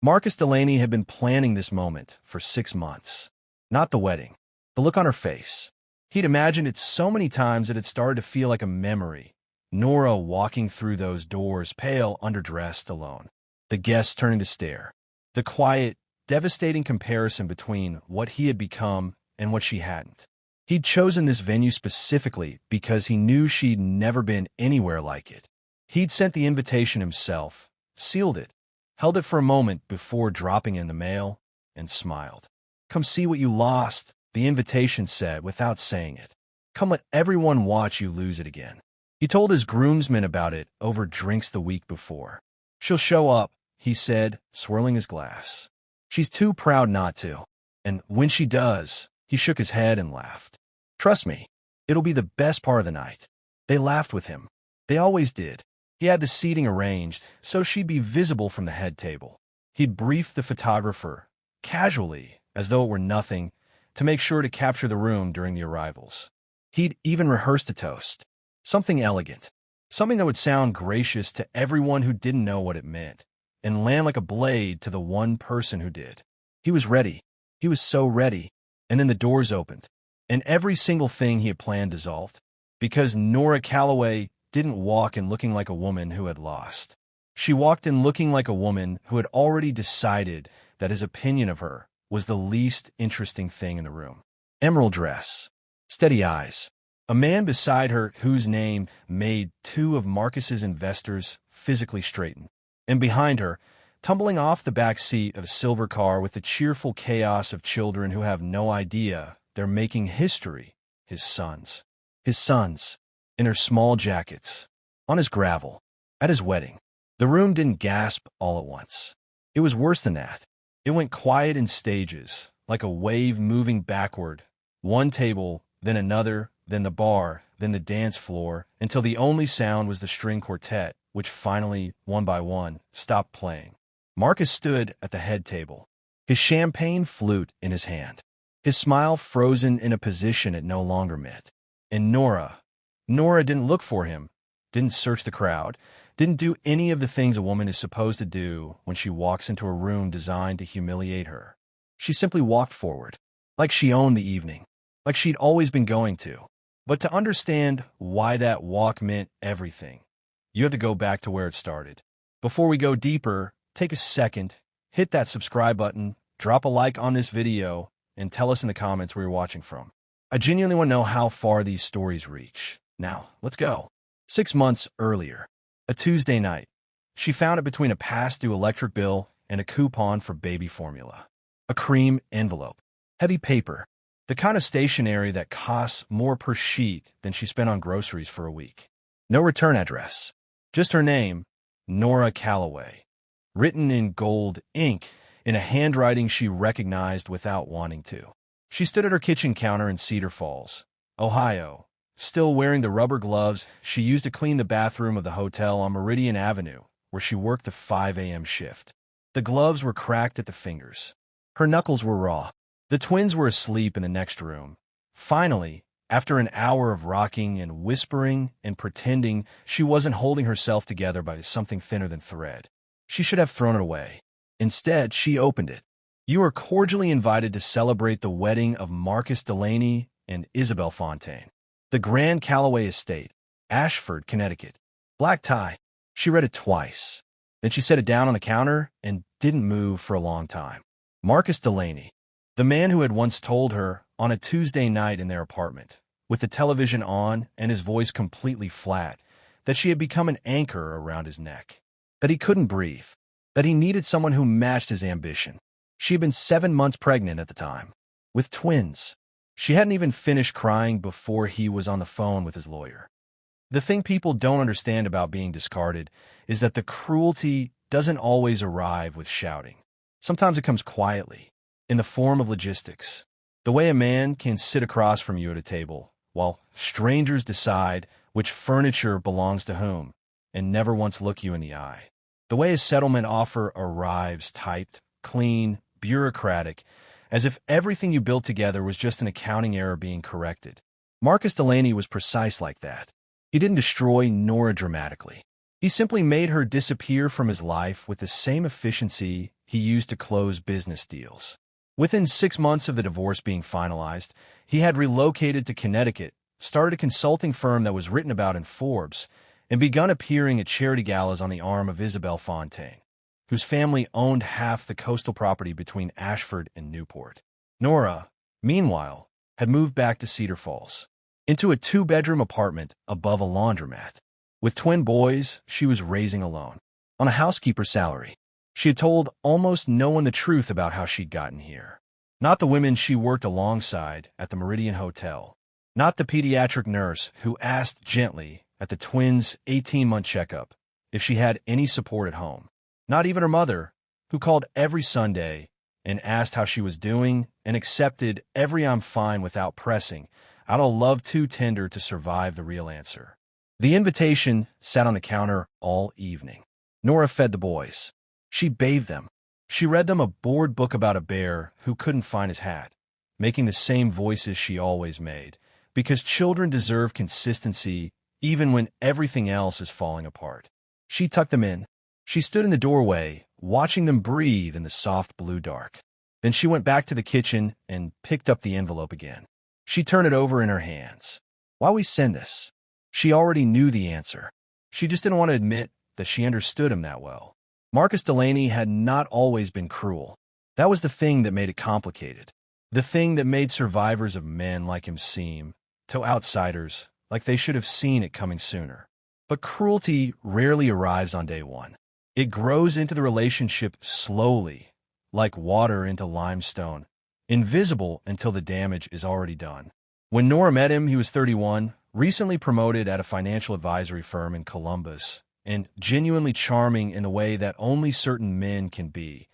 Marcus Delaney had been planning this moment for 6 months. Not the wedding. The look on her face. He'd imagined it so many times that it started to feel like a memory. Nora walking through those doors, pale, underdressed, alone. The guests turning to stare. The quiet, devastating comparison between what he had become and what she hadn't. He'd chosen this venue specifically because he knew she'd never been anywhere like it. He'd sent the invitation himself, sealed it, held it for a moment before dropping it in the mail, and smiled. "Come see what you lost," the invitation said without saying it. "Come let everyone watch you lose it again." He told his groomsmen about it over drinks the week before. "She'll show up," he said, swirling his glass. "She's too proud not to. And when she does," he shook his head and laughed. "Trust me, it'll be the best part of the night." They laughed with him. They always did. He had the seating arranged so she'd be visible from the head table. He'd briefed the photographer, casually, as though it were nothing, to make sure to capture the room during the arrivals. He'd even rehearsed a toast. Something elegant. Something that would sound gracious to everyone who didn't know what it meant, and land like a blade to the one person who did. He was ready. He was so ready. And then the doors opened, and every single thing he had planned dissolved. Because Nora Calloway didn't walk in looking like a woman who had lost. She walked in looking like a woman who had already decided that his opinion of her was the least interesting thing in the room. Emerald dress. Steady eyes. A man beside her whose name made two of Marcus's investors physically straighten. And behind her, tumbling off the back seat of a silver car with the cheerful chaos of children who have no idea they're making history, his sons. His sons, in her small jackets, on his gravel, at his wedding. The room didn't gasp all at once. It was worse than that. It went quiet in stages, like a wave moving backward. One table, then another, then the bar, then the dance floor, until the only sound was the string quartet, which finally, one by one, stopped playing. Marcus stood at the head table, his champagne flute in his hand, his smile frozen in a position it no longer meant. And Nora didn't look for him, didn't search the crowd, didn't do any of the things a woman is supposed to do when she walks into a room designed to humiliate her. She simply walked forward, like she owned the evening, like she'd always been going to. But to understand why that walk meant everything, you have to go back to where it started. Before we go deeper, take a second, hit that subscribe button, drop a like on this video, and tell us in the comments where you're watching from. I genuinely want to know how far these stories reach. Now, let's go. 6 months earlier, a Tuesday night, she found it between a past-due electric bill and a coupon for baby formula. A cream envelope. Heavy paper. The kind of stationery that costs more per sheet than she spent on groceries for a week. No return address. Just her name, Nora Calloway. Written in gold ink, in a handwriting she recognized without wanting to. She stood at her kitchen counter in Cedar Falls, Ohio, still wearing the rubber gloves she used to clean the bathroom of the hotel on Meridian Avenue, where she worked the 5 a.m. shift. The gloves were cracked at the fingers. Her knuckles were raw. The twins were asleep in the next room. Finally, after an hour of rocking and whispering and pretending she wasn't holding herself together by something thinner than thread, she should have thrown it away. Instead, she opened it. "You are cordially invited to celebrate the wedding of Marcus Delaney and Isabel Fontaine. The Grand Calloway Estate, Ashford, Connecticut." Black tie. She read it twice. Then she set it down on the counter and didn't move for a long time. Marcus Delaney, the man who had once told her on a Tuesday night in their apartment, with the television on and his voice completely flat, that she had become an anchor around his neck, that he couldn't breathe, that he needed someone who matched his ambition. She had been 7 months pregnant at the time, with twins. She hadn't even finished crying before he was on the phone with his lawyer. The thing people don't understand about being discarded is that the cruelty doesn't always arrive with shouting. Sometimes it comes quietly, in the form of logistics. The way a man can sit across from you at a table, while strangers decide which furniture belongs to whom, and never once look you in the eye. The way a settlement offer arrives typed, clean, bureaucratic, as if everything you built together was just an accounting error being corrected. Marcus Delaney was precise like that. He didn't destroy Nora dramatically. He simply made her disappear from his life with the same efficiency he used to close business deals. Within 6 months of the divorce being finalized, he had relocated to Connecticut, started a consulting firm that was written about in Forbes, and begun appearing at charity galas on the arm of Isabel Fontaine, whose family owned half the coastal property between Ashford and Newport. Nora, meanwhile, had moved back to Cedar Falls, into a 2-bedroom apartment above a laundromat. With twin boys, she was raising alone, on a housekeeper's salary. She had told almost no one the truth about how she'd gotten here. Not the women she worked alongside at the Meridian Hotel. Not the pediatric nurse who asked gently at the twins' 18-month checkup if she had any support at home. Not even her mother, who called every Sunday and asked how she was doing and accepted every "I'm fine" without pressing, "I don't love too tender to survive" the real answer. The invitation sat on the counter all evening. Nora fed the boys. She bathed them. She read them a bored book about a bear who couldn't find his hat, making the same voices she always made, because children deserve consistency even when everything else is falling apart. She tucked them in. She stood in the doorway, watching them breathe in the soft blue dark. Then she went back to the kitchen and picked up the envelope again. She turned it over in her hands. Why we send this? She already knew the answer. She just didn't want to admit that she understood him that well. Marcus Delaney had not always been cruel. That was the thing that made it complicated. The thing that made survivors of men like him seem, to outsiders, like they should have seen it coming sooner. But cruelty rarely arrives on day one. It grows into the relationship slowly, like water into limestone, invisible until the damage is already done. When Nora met him, he was 31, recently promoted at a financial advisory firm in Columbus, and genuinely charming in the way that only certain men can be,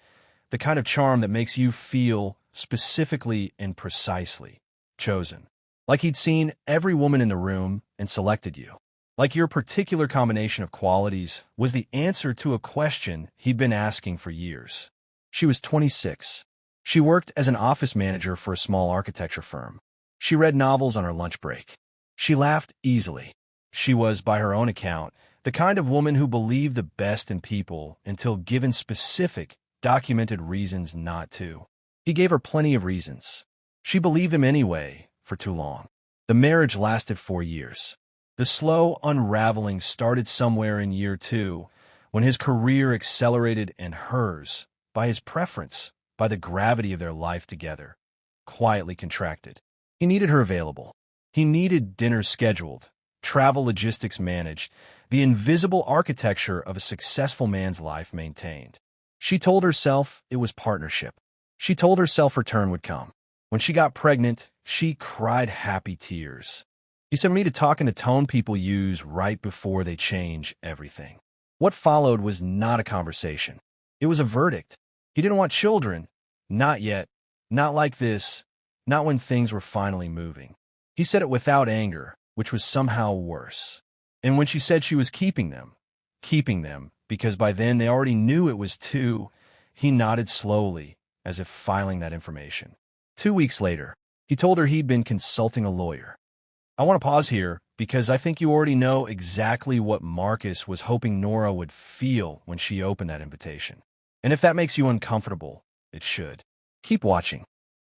the kind of charm that makes you feel specifically and precisely chosen. Like he'd seen every woman in the room and selected you. Like your particular combination of qualities was the answer to a question he'd been asking for years. She was 26. She worked as an office manager for a small architecture firm. She read novels on her lunch break. She laughed easily. She was, by her own account, the kind of woman who believed the best in people until given specific, documented reasons not to. He gave her plenty of reasons. She believed him anyway, for too long. The marriage lasted 4 years. The slow unraveling started somewhere in year 2, when his career accelerated and hers, by his preference, by the gravity of their life together, quietly contracted. He needed her available. He needed dinners scheduled, travel logistics managed, the invisible architecture of a successful man's life maintained. She told herself it was partnership. She told herself her turn would come. When she got pregnant, she cried happy tears. He said, "We need to talk in the tone people use right before they change everything." What followed was not a conversation. It was a verdict. He didn't want children. Not yet. Not like this. Not when things were finally moving. He said it without anger, which was somehow worse. And when she said she was keeping them, because by then they already knew it was 2, he nodded slowly, as if filing that information. 2 weeks later, he told her he'd been consulting a lawyer. I want to pause here, because I think you already know exactly what Marcus was hoping Nora would feel when she opened that invitation. And if that makes you uncomfortable, it should. Keep watching.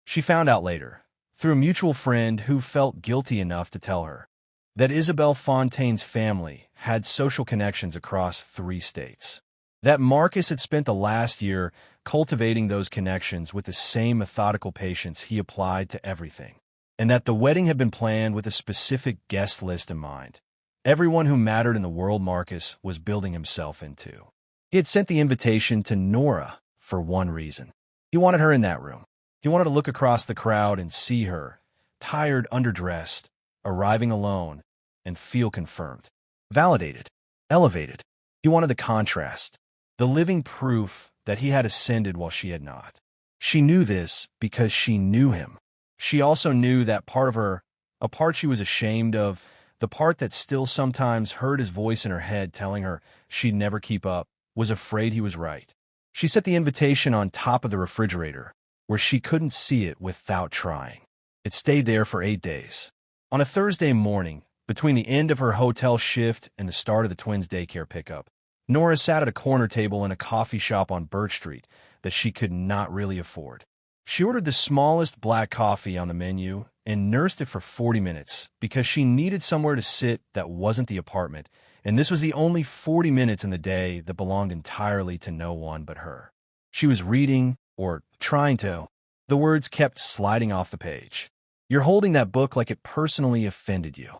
She found out later, through a mutual friend who felt guilty enough to tell her, that Isabel Fontaine's family had social connections across 3 states. That Marcus had spent the last year cultivating those connections with the same methodical patience he applied to everything. And that the wedding had been planned with a specific guest list in mind. Everyone who mattered in the world Marcus was building himself into. He had sent the invitation to Nora for one reason. He wanted her in that room. He wanted to look across the crowd and see her, tired, underdressed, arriving alone, and feel confirmed, validated, elevated. He wanted the contrast, the living proof that he had ascended while she had not. She knew this because she knew him. She also knew that part of her, a part she was ashamed of, the part that still sometimes heard his voice in her head telling her she'd never keep up, was afraid he was right. She set the invitation on top of the refrigerator, where she couldn't see it without trying. It stayed there for 8 days. On a Thursday morning, Between the end of her hotel shift and the start of the twins' daycare pickup, Nora sat at a corner table in a coffee shop on Birch Street that she could not really afford. She ordered the smallest black coffee on the menu and nursed it for 40 minutes because she needed somewhere to sit that wasn't the apartment, and this was the only 40 minutes in the day that belonged entirely to no one but her. She was reading, or trying to. The words kept sliding off the page. "You're holding that book like it personally offended you."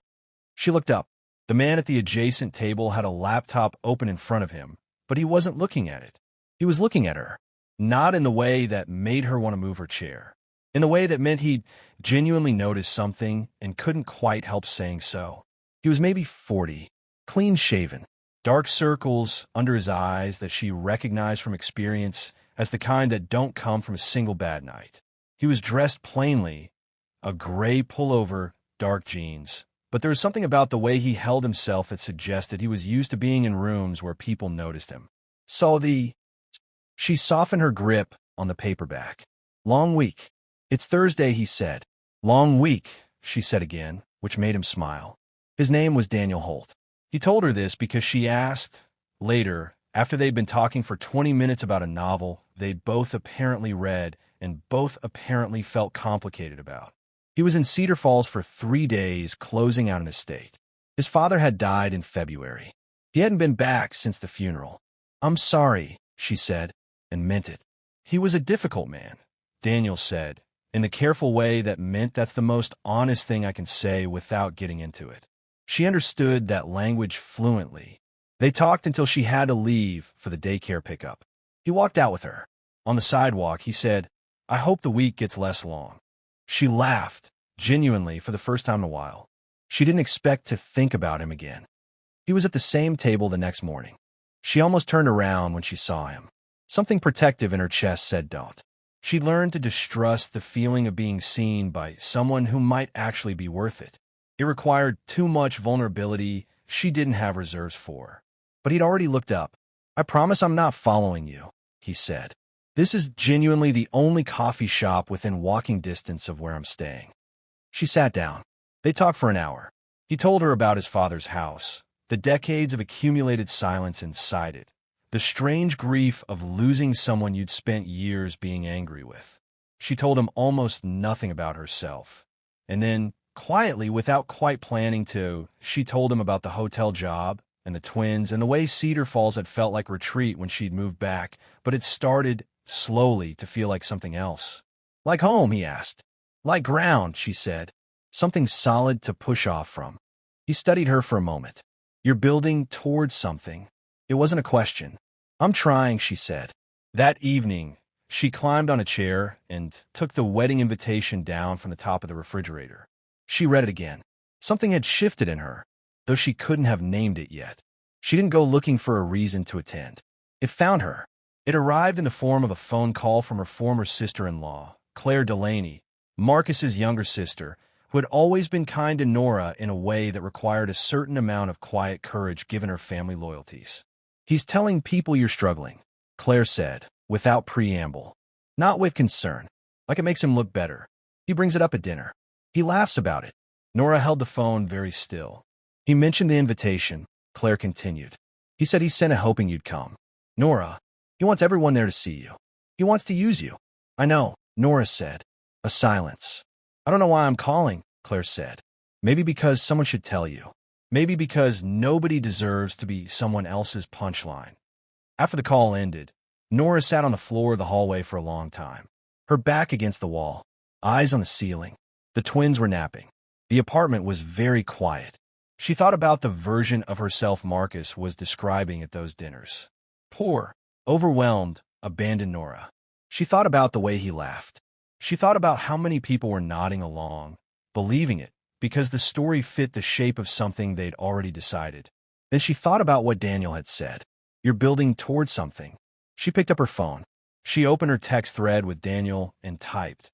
She looked up. The man at the adjacent table had a laptop open in front of him, but he wasn't looking at it. He was looking at her, not in the way that made her want to move her chair, in the way that meant he'd genuinely noticed something and couldn't quite help saying so. He was maybe 40, clean-shaven, dark circles under his eyes that she recognized from experience as the kind that don't come from a single bad night. He was dressed plainly, a gray pullover, dark jeans, but there was something about the way he held himself that suggested he was used to being in rooms where people noticed him. She softened her grip on the paperback. "Long week." "It's Thursday," he said. "Long week," she said again, which made him smile. His name was Daniel Holt. He told her this because she asked later, after they'd been talking for 20 minutes about a novel they'd both apparently read and both apparently felt complicated about. He was in Cedar Falls for 3 days, closing out an estate. His father had died in February. He hadn't been back since the funeral. "I'm sorry," she said, and meant it. He was a difficult man, Daniel said, in the careful way that meant that's the most honest thing I can say without getting into it. She understood that language fluently. They talked until she had to leave for the daycare pickup. He walked out with her. On the sidewalk, he said, "I hope the week gets less long." She laughed, genuinely, for the first time in a while. She didn't expect to think about him again. He was at the same table the next morning. She almost turned around when she saw him. Something protective in her chest said don't. She learned to distrust the feeling of being seen by someone who might actually be worth it. It required too much vulnerability she didn't have reserves for. But he'd already looked up. "I promise I'm not following you," he said. "This is genuinely the only coffee shop within walking distance of where I'm staying." She sat down. They talked for an hour. He told her about his father's house, the decades of accumulated silence inside it, the strange grief of losing someone you'd spent years being angry with. She told him almost nothing about herself. And then, quietly, without quite planning to, she told him about the hotel job and the twins and the way Cedar Falls had felt like retreat when she'd moved back, but it started slowly to feel like something else. "Like home?" he asked. "Like ground," she said. "Something solid to push off from." He studied her for a moment. "You're building towards something." It wasn't a question. "I'm trying," she said. That evening, she climbed on a chair and took the wedding invitation down from the top of the refrigerator. She read it again. Something had shifted in her, though she couldn't have named it yet. She didn't go looking for a reason to attend. It found her. It arrived in the form of a phone call from her former sister-in-law, Claire Delaney, Marcus's younger sister, who had always been kind to Nora in a way that required a certain amount of quiet courage given her family loyalties. "He's telling people you're struggling," Claire said, without preamble. Not with concern, like it makes him look better. "He brings it up at dinner. He laughs about it." Nora held the phone very still. "He mentioned the invitation," Claire continued. "He said he sent it hoping you'd come. Nora, he wants everyone there to see you. He wants to use you." "I know," Nora said. A silence. "I don't know why I'm calling," Claire said. "Maybe because someone should tell you. Maybe because nobody deserves to be someone else's punchline." After the call ended, Nora sat on the floor of the hallway for a long time, her back against the wall, eyes on the ceiling. The twins were napping. The apartment was very quiet. She thought about the version of herself Marcus was describing at those dinners. Poor, overwhelmed, abandoned Nora. She thought about the way he laughed. She thought about how many people were nodding along, believing it, because the story fit the shape of something they'd already decided. Then she thought about what Daniel had said. "You're building towards something." She picked up her phone. She opened her text thread with Daniel and typed,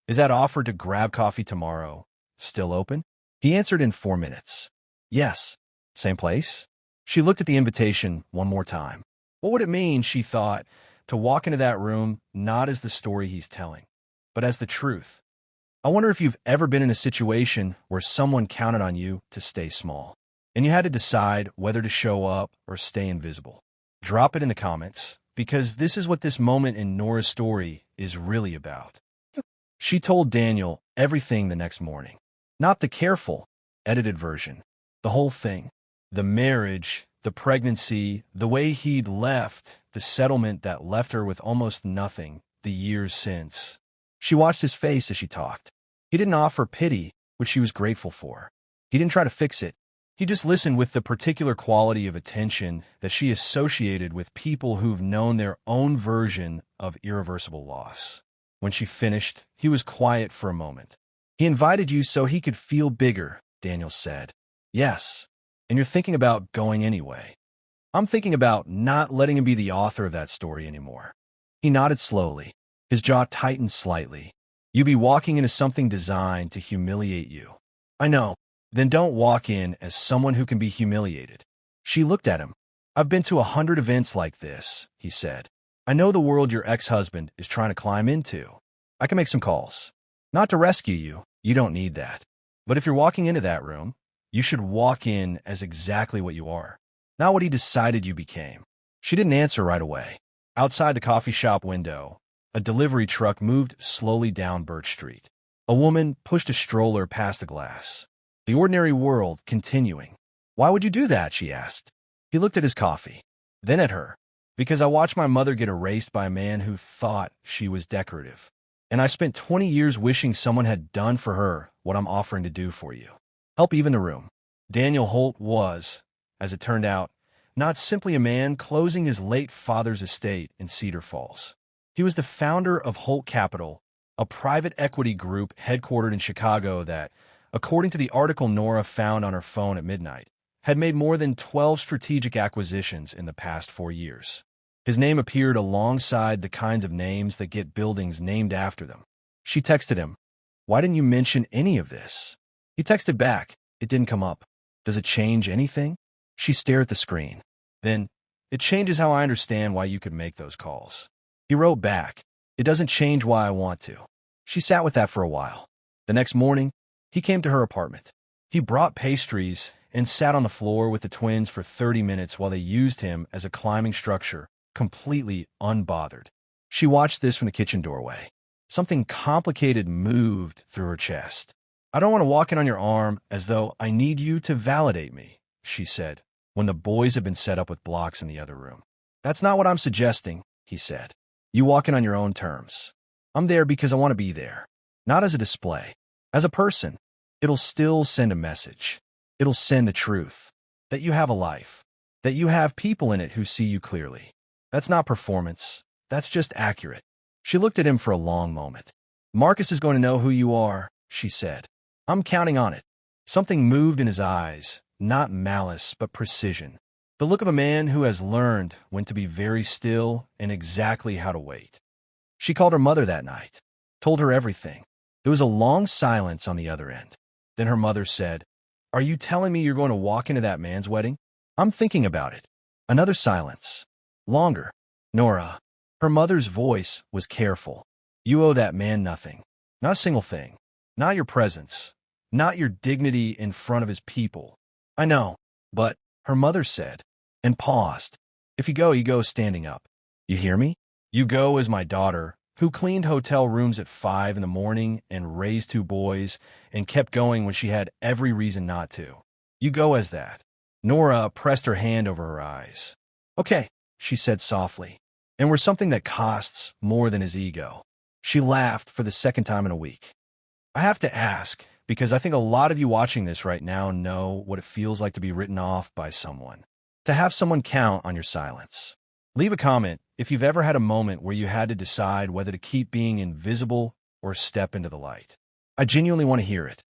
"Is that offer to grab coffee tomorrow still open?" He answered in 4 minutes. "Yes." "Same place?" She looked at the invitation one more time. What would it mean, she thought, to walk into that room not as the story he's telling, but as the truth? I wonder if you've ever been in a situation where someone counted on you to stay small, and you had to decide whether to show up or stay invisible. Drop it in the comments, because this is what this moment in Nora's story is really about. She told Daniel everything the next morning. Not the careful, edited version. The whole thing. The marriage, the pregnancy, the way he'd left, the settlement that left her with almost nothing, the years since. She watched his face as she talked. He didn't offer pity, which she was grateful for. He didn't try to fix it. He just listened with the particular quality of attention that she associated with people who've known their own version of irreversible loss. When she finished, he was quiet for a moment. He invited you so he could feel bigger, Daniel said. Yes, and you're thinking about going anyway. I'm thinking about not letting him be the author of that story anymore. He nodded slowly. His jaw tightened slightly. You'd be walking into something designed to humiliate you. I know. Then don't walk in as someone who can be humiliated. She looked at him. I've been to 100 events like this, he said. I know the world your ex-husband is trying to climb into. I can make some calls. Not to rescue you. You don't need that. But if you're walking into that room, you should walk in as exactly what you are, not what he decided you became. She didn't answer right away. Outside the coffee shop window, a delivery truck moved slowly down Birch Street. A woman pushed a stroller past the glass. The ordinary world continuing. Why would you do that? She asked. He looked at his coffee, then at her. Because I watched my mother get erased by a man who thought she was decorative. And I spent 20 years wishing someone had done for her what I'm offering to do for you. Help even the room. Daniel Holt was, as it turned out, not simply a man closing his late father's estate in Cedar Falls. He was the founder of Holt Capital, a private equity group headquartered in Chicago that, according to the article Nora found on her phone at midnight, had made more than 12 strategic acquisitions in the past 4 years. His name appeared alongside the kinds of names that get buildings named after them. She texted him, "Why didn't you mention any of this?" He texted back, "It didn't come up. Does it change anything?" She stared at the screen. Then, "It changes how I understand why you could make those calls." He wrote back, "It doesn't change why I want to." She sat with that for a while. The next morning, he came to her apartment. He brought pastries and sat on the floor with the twins for 30 minutes while they used him as a climbing structure, completely unbothered. She watched this from the kitchen doorway. Something complicated moved through her chest. "I don't want to walk in on your arm as though I need you to validate me," she said, when the boys had been set up with blocks in the other room. "That's not what I'm suggesting," he said. "You walk in on your own terms. I'm there because I want to be there, not as a display. As a person, it'll still send a message. It'll send the truth, that you have a life, that you have people in it who see you clearly. That's not performance. That's just accurate." She looked at him for a long moment. "Marcus is going to know who you are," she said. "I'm counting on it." Something moved in his eyes, not malice, but precision. The look of a man who has learned when to be very still and exactly how to wait. She called her mother that night, told her everything. There was a long silence on the other end. Then her mother said, "Are you telling me you're going to walk into that man's wedding?" "I'm thinking about it." Another silence. Longer. "Nora." Her mother's voice was careful. "You owe that man nothing. Not a single thing. Not your presence. Not your dignity in front of his people." "I know, but," her mother said, and paused. "If you go standing up. You hear me? You go as my daughter, who cleaned hotel rooms at 5 in the morning and raised 2 boys and kept going when she had every reason not to. You go as that." Nora pressed her hand over her eyes. "Okay," she said softly, "and we're something that costs more than his ego." She laughed for the second time in a week. "I have to ask, because I think a lot of you watching this right now know what it feels like to be written off by someone, to have someone count on your silence. Leave a comment if you've ever had a moment where you had to decide whether to keep being invisible or step into the light. I genuinely want to hear it."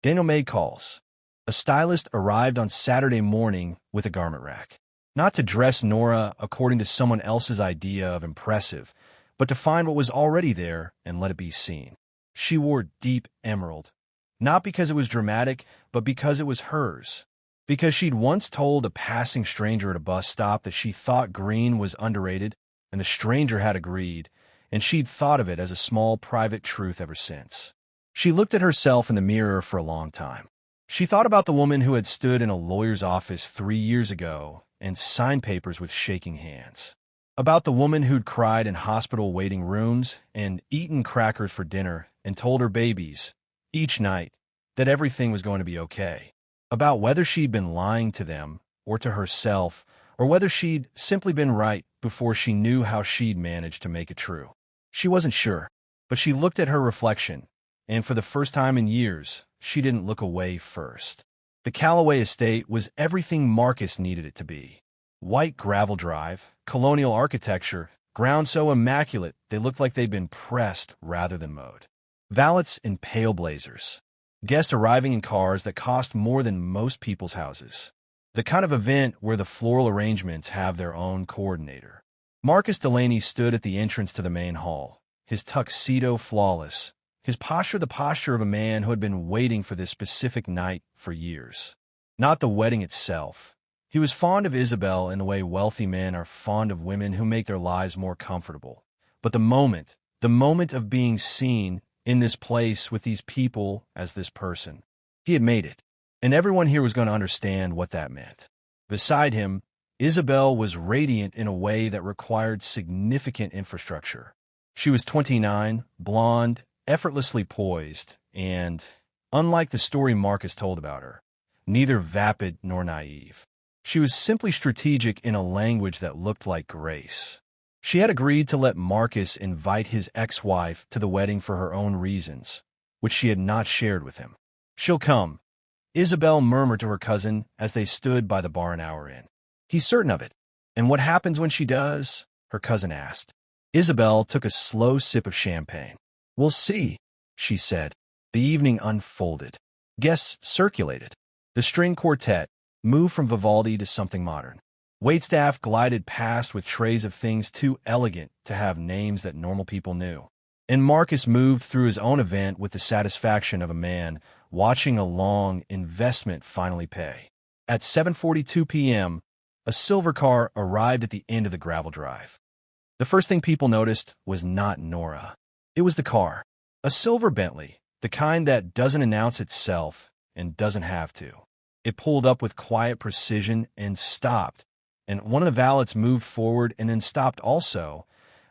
Daniel made calls. A stylist arrived on Saturday morning with a garment rack. Not to dress Nora according to someone else's idea of impressive, but to find what was already there and let it be seen. She wore deep emerald, not because it was dramatic, but because it was hers. Because she'd once told a passing stranger at a bus stop that she thought green was underrated, and the stranger had agreed, and she'd thought of it as a small private truth ever since. She looked at herself in the mirror for a long time. She thought about the woman who had stood in a lawyer's office 3 years ago and signed papers with shaking hands. About the woman who'd cried in hospital waiting rooms and eaten crackers for dinner and told her babies, each night, that everything was going to be okay. About whether she'd been lying to them or to herself, or whether she'd simply been right before she knew how she'd managed to make it true. She wasn't sure, but she looked at her reflection, and for the first time in years, she didn't look away first. The Calloway estate was everything Marcus needed it to be. White gravel drive, colonial architecture, ground so immaculate they looked like they'd been pressed rather than mowed. Valets in pale blazers. Guests arriving in cars that cost more than most people's houses. The kind of event where the floral arrangements have their own coordinator. Marcus Delaney stood at the entrance to the main hall, his tuxedo flawless, his posture the posture of a man who had been waiting for this specific night for years. Not the wedding itself. He was fond of Isabel in the way wealthy men are fond of women who make their lives more comfortable. But the moment of being seen in this place with these people as this person. He had made it, and everyone here was going to understand what that meant. Beside him, Isabel was radiant in a way that required significant infrastructure. She was 29, blonde, effortlessly poised, and, unlike the story Marcus told about her, neither vapid nor naive. She was simply strategic in a language that looked like grace. She had agreed to let Marcus invite his ex-wife to the wedding for her own reasons, which she had not shared with him. "She'll come," Isabel murmured to her cousin as they stood by the bar an hour in. "He's certain of it." "And what happens when she does?" her cousin asked. Isabel took a slow sip of champagne. "We'll see," she said. The evening unfolded. Guests circulated. The string quartet moved from Vivaldi to something modern. Waitstaff glided past with trays of things too elegant to have names that normal people knew. And Marcus moved through his own event with the satisfaction of a man watching a long investment finally pay. At 7:42 p.m., a silver car arrived at the end of the gravel drive. The first thing people noticed was not Nora. It was the car. A silver Bentley, the kind that doesn't announce itself and doesn't have to. It pulled up with quiet precision and stopped, and one of the valets moved forward and then stopped also,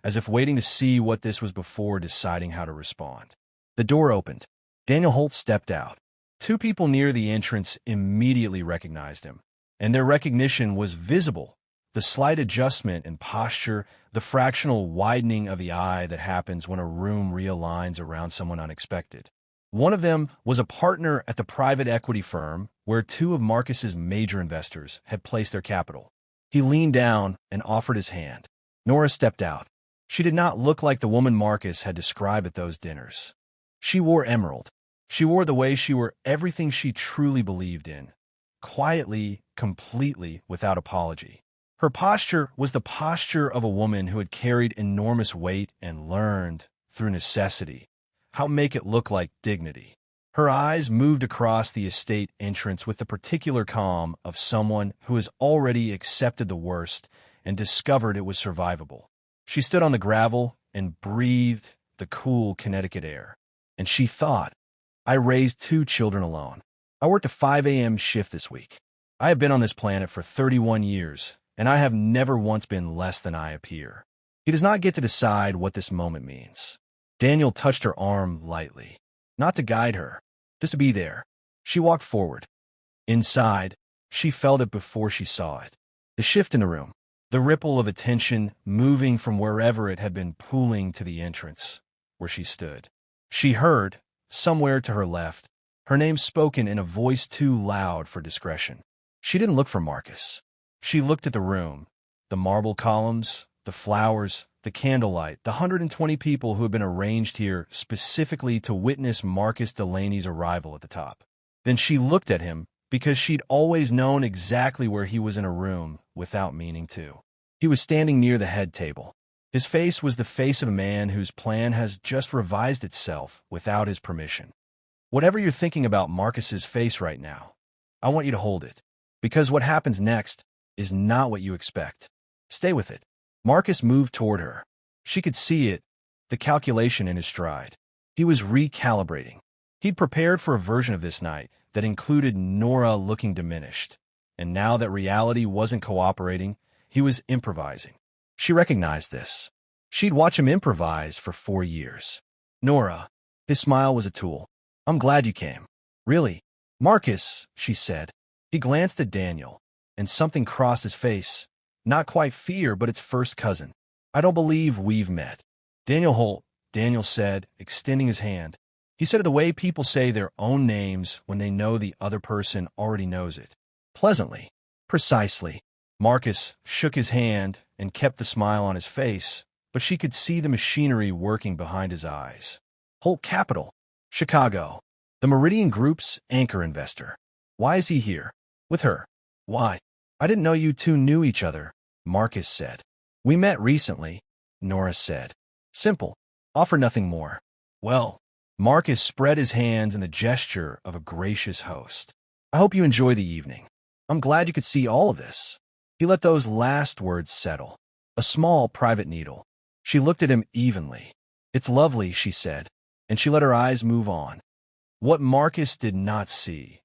as if waiting to see what this was before deciding how to respond. The door opened. Daniel Holt stepped out. Two people near the entrance immediately recognized him, and their recognition was visible. The slight adjustment in posture, the fractional widening of the eye that happens when a room realigns around someone unexpected. One of them was a partner at the private equity firm where two of Marcus's major investors had placed their capital. He leaned down and offered his hand. Nora stepped out. She did not look like the woman Marcus had described at those dinners. She wore emerald. She wore the way she wore everything she truly believed in. Quietly, completely, without apology. Her posture was the posture of a woman who had carried enormous weight and learned, through necessity, how to make it look like dignity. Her eyes moved across the estate entrance with the particular calm of someone who has already accepted the worst and discovered it was survivable. She stood on the gravel and breathed the cool Connecticut air. And she thought, "I raised 2 children alone. I worked a 5 a.m. shift this week. I have been on this planet for 31 years, and I have never once been less than I appear." He does not get to decide what this moment means. Daniel touched her arm lightly, not to guide her, just to be there. She walked forward. Inside, she felt it before she saw it. The shift in the room, the ripple of attention moving from wherever it had been pooling to the entrance, where she stood. She heard, somewhere to her left, her name spoken in a voice too loud for discretion. She didn't look for Marcus. She looked at the room, the marble columns, the flowers, the candlelight, the 120 people who had been arranged here specifically to witness Marcus Delaney's arrival at the top. Then she looked at him because she'd always known exactly where he was in a room without meaning to. He was standing near the head table. His face was the face of a man whose plan has just revised itself without his permission. Whatever you're thinking about Marcus's face right now, I want you to hold it, because what happens next is not what you expect. Stay with it. Marcus moved toward her. She could see it, the calculation in his stride. He was recalibrating. He'd prepared for a version of this night that included Nora looking diminished, and now that reality wasn't cooperating, he was improvising. She recognized this. She'd watched him improvise for 4 years. Nora. His smile was a tool. I'm glad you came. Really? Marcus, she said. He glanced at Daniel, and something crossed his face. Not quite fear, but its first cousin. I don't believe we've met. Daniel Holt, Daniel said, extending his hand. He said it the way people say their own names when they know the other person already knows it. Pleasantly. Precisely. Marcus shook his hand and kept the smile on his face, but she could see the machinery working behind his eyes. Holt Capital. Chicago. The Meridian Group's anchor investor. Why is he here? With her. Why? I didn't know you two knew each other, Marcus said. We met recently, Nora said. Simple. Offer nothing more. Well, Marcus spread his hands in the gesture of a gracious host. I hope you enjoy the evening. I'm glad you could see all of this. He let those last words settle. A small private needle. She looked at him evenly. It's lovely, she said, and she let her eyes move on. What Marcus did not see,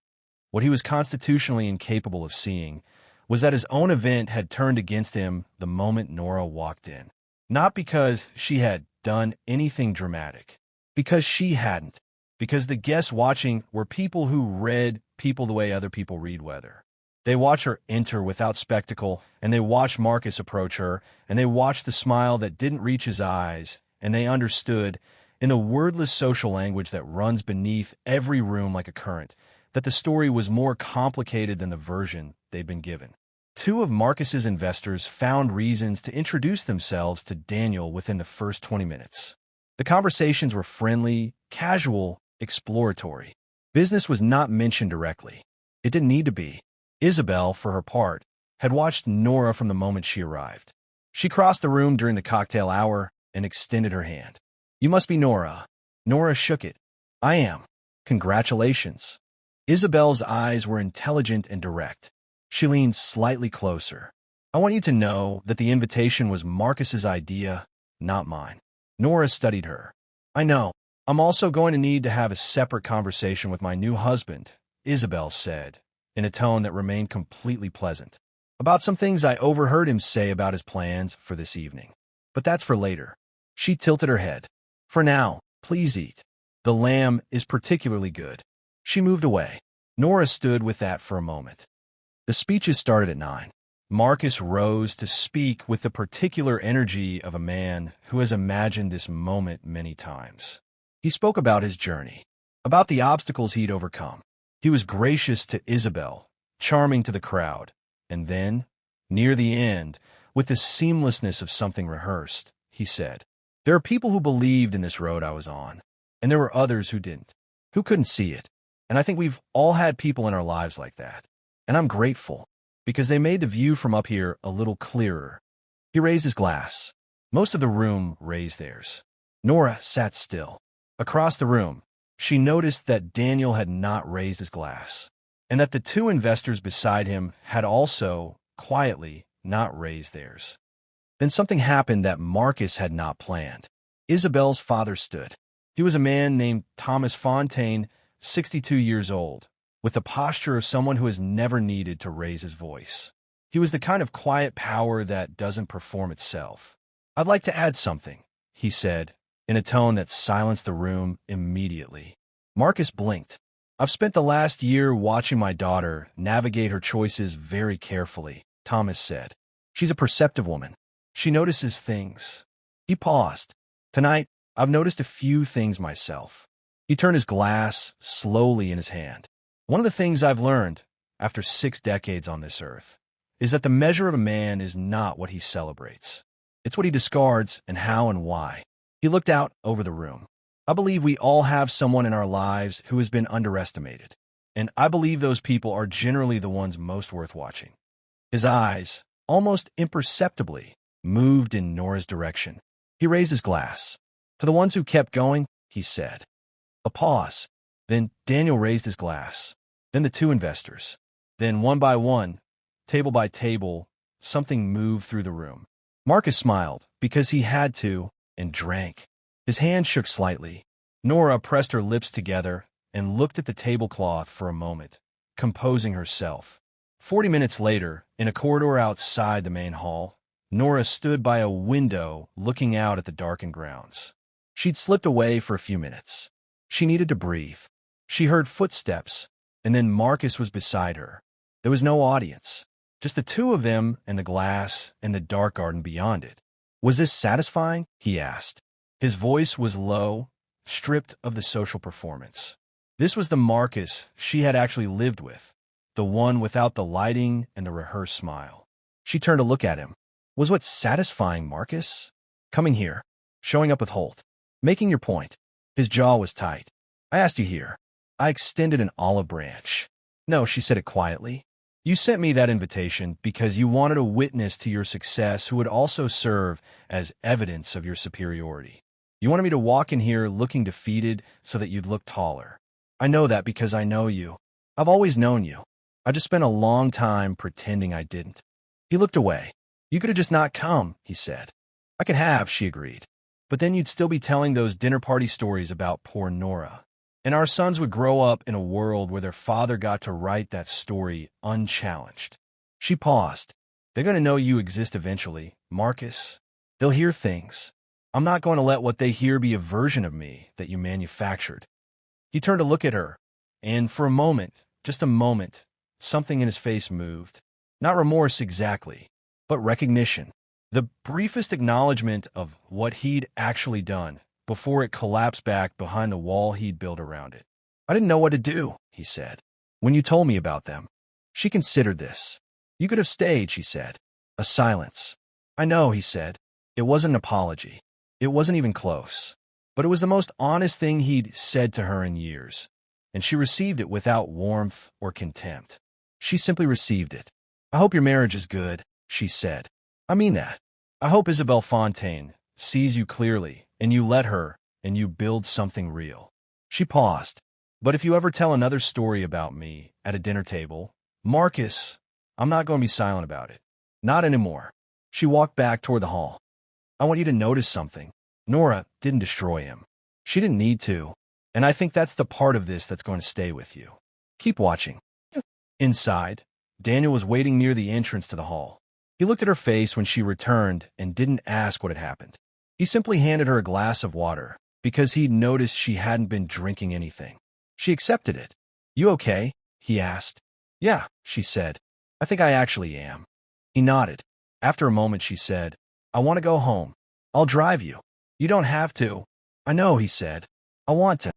what he was constitutionally incapable of seeing, was that his own event had turned against him the moment Nora walked in. Not because she had done anything dramatic, because she hadn't, because the guests watching were people who read people the way other people read weather. They watched her enter without spectacle, and they watched Marcus approach her, and they watched the smile that didn't reach his eyes, and they understood, in the wordless social language that runs beneath every room like a current, that the story was more complicated than the version they'd been given. Two of Marcus's investors found reasons to introduce themselves to Daniel within the first 20 minutes. The conversations were friendly, casual, exploratory. Business was not mentioned directly. It didn't need to be. Isabel, for her part, had watched Nora from the moment she arrived. She crossed the room during the cocktail hour and extended her hand. You must be Nora. Nora shook it. I am. Congratulations. Isabel's eyes were intelligent and direct. She leaned slightly closer. I want you to know that the invitation was Marcus's idea, not mine. Nora studied her. I know. I'm also going to need to have a separate conversation with my new husband, Isabel said, in a tone that remained completely pleasant, about some things I overheard him say about his plans for this evening. But that's for later. She tilted her head. For now, please eat. The lamb is particularly good. She moved away. Nora stood with that for a moment. The speeches started at 9. Marcus rose to speak with the particular energy of a man who has imagined this moment many times. He spoke about his journey, about the obstacles he'd overcome. He was gracious to Isabel, charming to the crowd, and then, near the end, with the seamlessness of something rehearsed, he said, there are people who believed in this road I was on, and there were others who didn't, who couldn't see it, and I think we've all had people in our lives like that, and I'm grateful, because they made the view from up here a little clearer. He raised his glass. Most of the room raised theirs. Nora sat still. Across the room, she noticed that Daniel had not raised his glass, and that the two investors beside him had also, quietly, not raised theirs. Then something happened that Marcus had not planned. Isabel's father stood. He was a man named Thomas Fontaine, 62 years old, with the posture of someone who has never needed to raise his voice. He was the kind of quiet power that doesn't perform itself. I'd like to add something, he said, in a tone that silenced the room immediately. Marcus blinked. I've spent the last year watching my daughter navigate her choices very carefully, Thomas said. She's a perceptive woman. She notices things. He paused. Tonight, I've noticed a few things myself. He turned his glass slowly in his hand. One of the things I've learned, after 6 decades on this earth, is that the measure of a man is not what he celebrates. It's what he discards and how and why. He looked out over the room. I believe we all have someone in our lives who has been underestimated, and I believe those people are generally the ones most worth watching. His eyes, almost imperceptibly, moved in Nora's direction. He raised his glass. To the ones who kept going, he said. A pause. Then Daniel raised his glass. Then the two investors. Then one by one, table by table, something moved through the room. Marcus smiled, because he had to, and drank. His hand shook slightly. Nora pressed her lips together, and looked at the tablecloth for a moment, composing herself. 40 minutes later, in a corridor outside the main hall, Nora stood by a window looking out at the darkened grounds. She'd slipped away for a few minutes. She needed to breathe. She heard footsteps, and then Marcus was beside her. There was no audience, just the two of them and the glass and the dark garden beyond it. Was this satisfying? He asked. His voice was low, stripped of the social performance. This was the Marcus she had actually lived with, the one without the lighting and the rehearsed smile. She turned to look at him. Was what satisfying Marcus? Coming here, showing up with Holt, making your point. His jaw was tight. I asked you here. I extended an olive branch. No, she said it quietly. You sent me that invitation because you wanted a witness to your success who would also serve as evidence of your superiority. You wanted me to walk in here looking defeated so that you'd look taller. I know that because I know you. I've always known you. I just spent a long time pretending I didn't. He looked away. You could have just not come, he said. I could have, she agreed. But then you'd still be telling those dinner party stories about poor Nora. And our sons would grow up in a world where their father got to write that story unchallenged. She paused. They're going to know you exist eventually, Marcus. They'll hear things. I'm not going to let what they hear be a version of me that you manufactured. He turned to look at her, and for a moment, just a moment, something in his face moved. Not remorse exactly, but recognition. The briefest acknowledgement of what he'd actually done before it collapsed back behind the wall he'd built around it. I didn't know what to do, he said, when you told me about them. She considered this. You could have stayed, she said. A silence. I know, he said. It wasn't an apology. It wasn't even close. But it was the most honest thing he'd said to her in years, and she received it without warmth or contempt. She simply received it. I hope your marriage is good, she said. I mean that. I hope Isabelle Fontaine sees you clearly, and you let her, and you build something real. She paused. But if you ever tell another story about me at a dinner table, Marcus, I'm not going to be silent about it. Not anymore. She walked back toward the hall. I want you to notice something. Nora didn't destroy him. She didn't need to. And I think that's the part of this that's going to stay with you. Keep watching. Inside, Daniel was waiting near the entrance to the hall. He looked at her face when she returned and didn't ask what had happened. He simply handed her a glass of water because he'd noticed she hadn't been drinking anything. She accepted it. You okay? He asked. Yeah, she said. I think I actually am. He nodded. After a moment, she said, I want to go home. I'll drive you. You don't have to. I know, he said. I want to.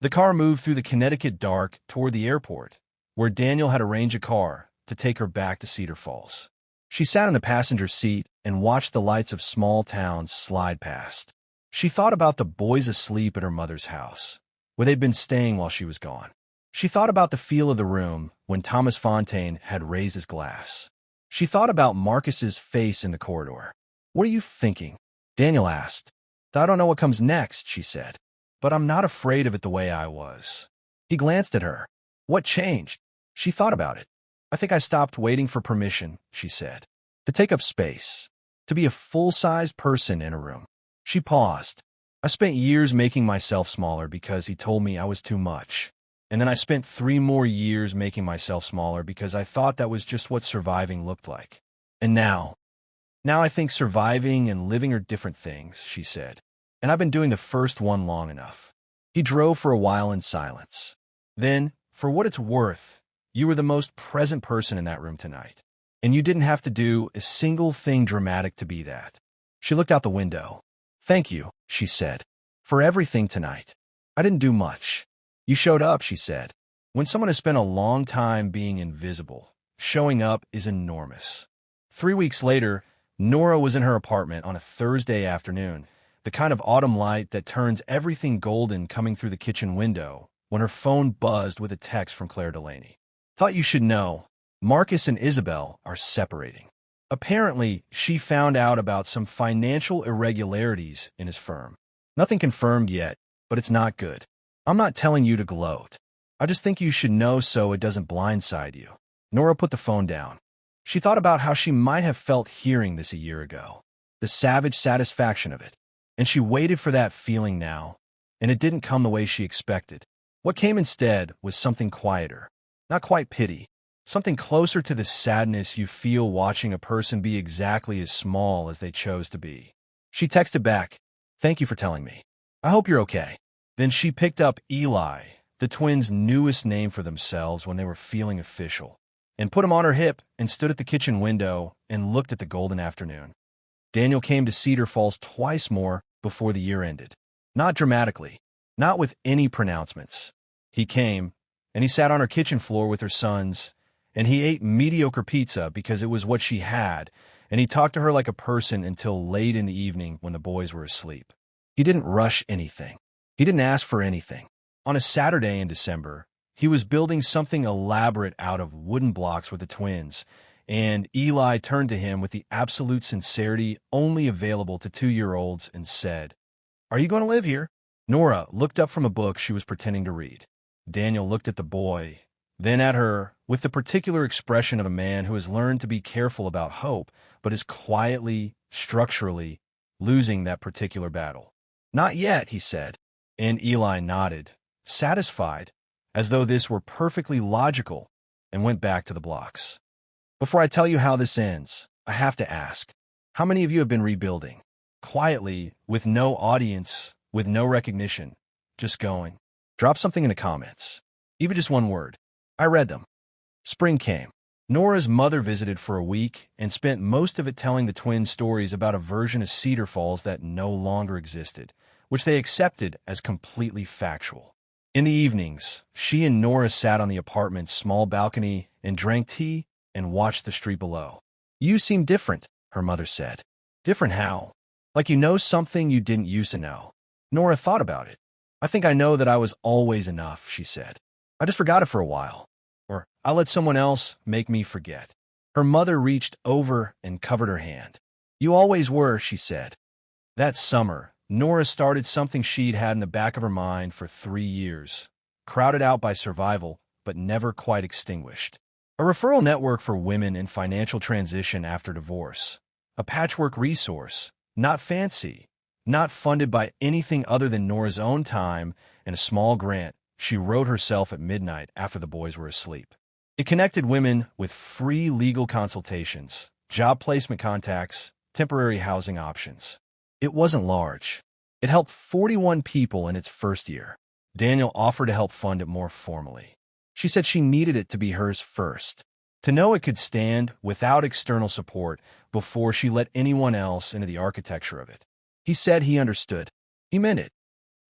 The car moved through the Connecticut dark toward the airport, where Daniel had arranged a car to take her back to Cedar Falls. She sat in the passenger seat and watched the lights of small towns slide past. She thought about the boys asleep at her mother's house, where they'd been staying while she was gone. She thought about the feel of the room when Thomas Fontaine had raised his glass. She thought about Marcus's face in the corridor. What are you thinking? Daniel asked. I don't know what comes next, she said. But I'm not afraid of it the way I was. He glanced at her. What changed? She thought about it. I think I stopped waiting for permission, she said, to take up space, to be a full-sized person in a room. She paused. I spent years making myself smaller because he told me I was too much. And then I spent 3 more years making myself smaller because I thought that was just what surviving looked like. And now I think surviving and living are different things, she said. And I've been doing the first one long enough. He drove for a while in silence. Then, for what it's worth, you were the most present person in that room tonight. And you didn't have to do a single thing dramatic to be that. She looked out the window. Thank you, she said, for everything tonight. I didn't do much. You showed up, she said. When someone has spent a long time being invisible, showing up is enormous. 3 weeks later, Nora was in her apartment on a Thursday afternoon, the kind of autumn light that turns everything golden coming through the kitchen window, when her phone buzzed with a text from Claire Delaney. Thought you should know, Marcus and Isabelle are separating. Apparently, she found out about some financial irregularities in his firm. Nothing confirmed yet, but it's not good. I'm not telling you to gloat. I just think you should know so it doesn't blindside you. Nora put the phone down. She thought about how she might have felt hearing this a year ago, the savage satisfaction of it. And she waited for that feeling now, and it didn't come the way she expected. What came instead was something quieter, not quite pity, something closer to the sadness you feel watching a person be exactly as small as they chose to be. She texted back, "Thank you for telling me. I hope you're okay." Then she picked up Eli, the twins' newest name for themselves when they were feeling official, and put him on her hip and stood at the kitchen window and looked at the golden afternoon. Daniel came to Cedar Falls twice more before the year ended. Not dramatically, not with any pronouncements. He came, and he sat on her kitchen floor with her sons, and he ate mediocre pizza because it was what she had, and he talked to her like a person until late in the evening when the boys were asleep. He didn't rush anything. He didn't ask for anything. On a Saturday in December, he was building something elaborate out of wooden blocks with the twins, and Eli turned to him with the absolute sincerity only available to 2-year-olds and said, "Are you going to live here?" Nora looked up from a book she was pretending to read. Daniel looked at the boy, then at her, with the particular expression of a man who has learned to be careful about hope, but is quietly, structurally, losing that particular battle. "Not yet," he said, and Eli nodded, satisfied, as though this were perfectly logical, and went back to the blocks. Before I tell you how this ends, I have to ask, how many of you have been rebuilding? Quietly, with no audience, with no recognition, just going. Drop something in the comments. Even just one word. I read them. Spring came. Nora's mother visited for a week and spent most of it telling the twins stories about a version of Cedar Falls that no longer existed, which they accepted as completely factual. In the evenings, she and Nora sat on the apartment's small balcony and drank tea and watched the street below. "You seem different," her mother said. "Different how?" "Like you know something you didn't used to know." Nora thought about it. "I think I know that I was always enough," she said. "I just forgot it for a while. Or I let someone else make me forget." Her mother reached over and covered her hand. "You always were," she said. That summer, Nora started something she'd had in the back of her mind for 3 years, crowded out by survival, but never quite extinguished. A referral network for women in financial transition after divorce. A patchwork resource, not fancy, not funded by anything other than Nora's own time and a small grant she wrote herself at midnight after the boys were asleep. It connected women with free legal consultations, job placement contacts, temporary housing options. It wasn't large. It helped 41 people in its first year. Daniel offered to help fund it more formally. She said she needed it to be hers first, to know it could stand without external support before she let anyone else into the architecture of it. He said he understood. He meant it.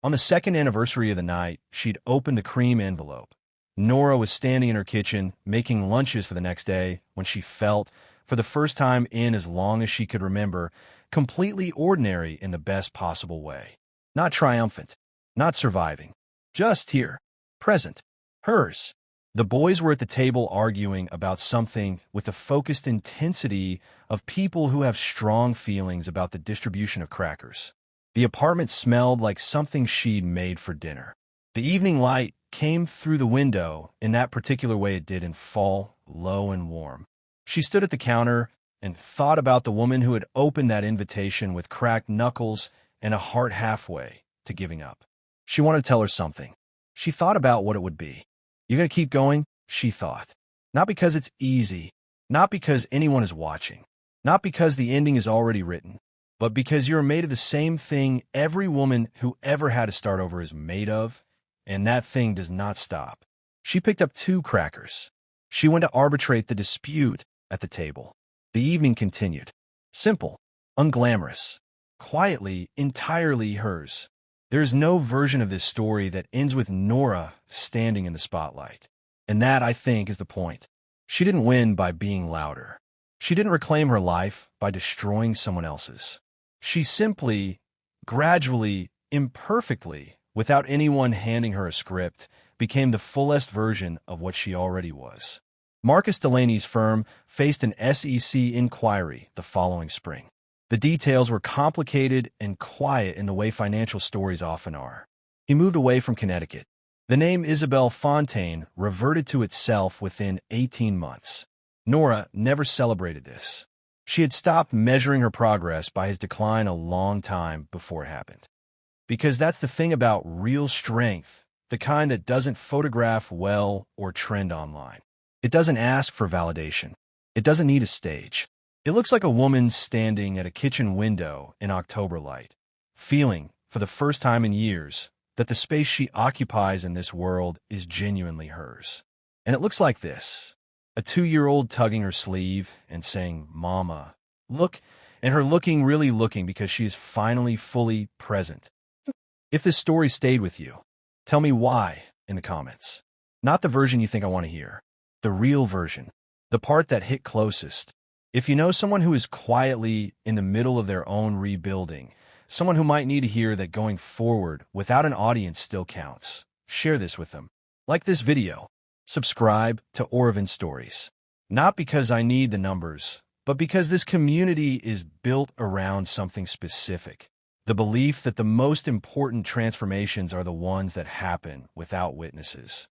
On the second anniversary of the night, she'd opened the cream envelope. Nora was standing in her kitchen, making lunches for the next day, when she felt, for the first time in as long as she could remember, completely ordinary in the best possible way. Not triumphant, not surviving. Just here, present, hers. The boys were at the table arguing about something with the focused intensity of people who have strong feelings about the distribution of crackers. The apartment smelled like something she'd made for dinner. The evening light came through the window in that particular way it did in fall, low and warm. She stood at the counter and thought about the woman who had opened that invitation with cracked knuckles and a heart halfway to giving up. She wanted to tell her something. She thought about what it would be. "You're going to keep going?" she thought. Not because it's easy, not because anyone is watching, not because the ending is already written, but because you're made of the same thing every woman who ever had to start over is made of, and that thing does not stop. She picked up 2 crackers. She went to arbitrate the dispute at the table. The evening continued. Simple, unglamorous, quietly, entirely hers. There is no version of this story that ends with Nora standing in the spotlight. And that, I think, is the point. She didn't win by being louder. She didn't reclaim her life by destroying someone else's. She simply, gradually, imperfectly, without anyone handing her a script, became the fullest version of what she already was. Marcus Delaney's firm faced an SEC inquiry the following spring. The details were complicated and quiet in the way financial stories often are. He moved away from Connecticut. The name Isabel Fontaine reverted to itself within 18 months. Nora never celebrated this. She had stopped measuring her progress by his decline a long time before it happened. Because that's the thing about real strength the kind that doesn't photograph well or trend online. It doesn't ask for validation. It doesn't need a stage. It looks like a woman standing at a kitchen window in October light, feeling, for the first time in years, that the space she occupies in this world is genuinely hers. And it looks like this: a 2-year-old tugging her sleeve and saying, "Mama, look," and her really looking because she is finally fully present. If this story stayed with you, tell me why in the comments. Not the version you think I want to hear. The real version. The part that hit closest. If you know someone who is quietly in the middle of their own rebuilding, someone who might need to hear that going forward without an audience still counts, share this with them. Like this video. Subscribe to Orvin Stories. Not because I need the numbers, but because this community is built around something specific. The belief that the most important transformations are the ones that happen without witnesses.